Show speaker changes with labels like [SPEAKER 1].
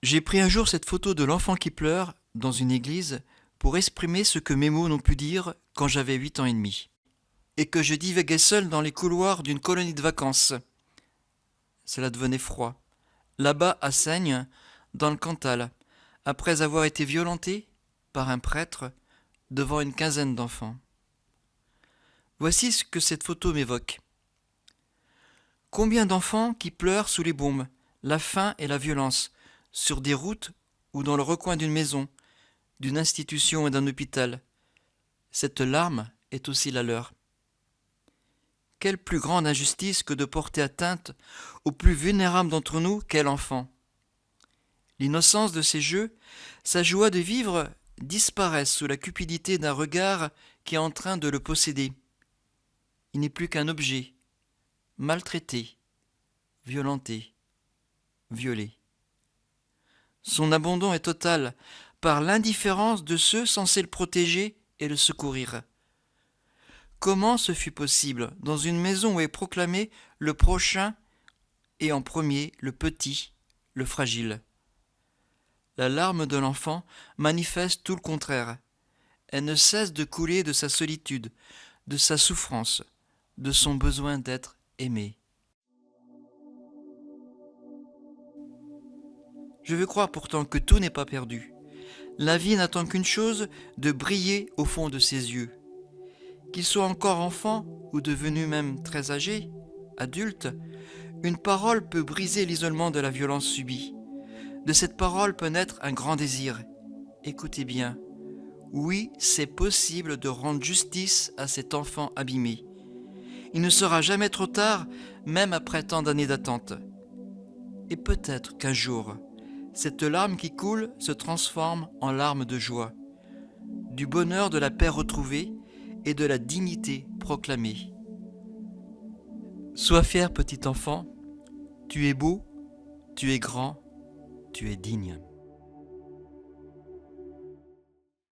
[SPEAKER 1] J'ai pris un jour cette photo de l'enfant qui pleure dans une église pour exprimer ce que mes mots n'ont pu dire quand j'avais 8 ans et demi, et que je divaguais seul dans les couloirs d'une colonie de vacances. Cela devenait froid, là-bas à Seigne, dans le Cantal, après avoir été violenté par un prêtre devant une quinzaine d'enfants. Voici ce que cette photo m'évoque. Combien d'enfants qui pleurent sous les bombes, la faim et la violence, sur des routes ou dans le recoin d'une maison, d'une institution et d'un hôpital. Cette larme est aussi la leur. Quelle plus grande injustice que de porter atteinte au plus vulnérable d'entre nous qu'est l'enfant. L'innocence de ses jeux, sa joie de vivre disparaissent sous la cupidité d'un regard qui est en train de le posséder. Il n'est plus qu'un objet, maltraité, violenté, violé. Son abandon est total par l'indifférence de ceux censés le protéger et le secourir. Comment ce fut possible dans une maison où est proclamé le prochain et en premier le petit, le fragile? La larme de l'enfant manifeste tout le contraire. Elle ne cesse de couler de sa solitude, de sa souffrance, de son besoin d'être aimé. Je veux croire pourtant que tout n'est pas perdu. La vie n'attend qu'une chose, de briller au fond de ses yeux. Qu'il soit encore enfant ou devenu même très âgé, adulte, une parole peut briser l'isolement de la violence subie. De cette parole peut naître un grand désir. Écoutez bien. Oui, c'est possible de rendre justice à cet enfant abîmé. Il ne sera jamais trop tard, même après tant d'années d'attente. Et peut-être qu'un jour, cette larme qui coule se transforme en larme de joie, du bonheur de la paix retrouvée et de la dignité proclamée. Sois fier, petit enfant, tu es beau, tu es grand, tu es digne.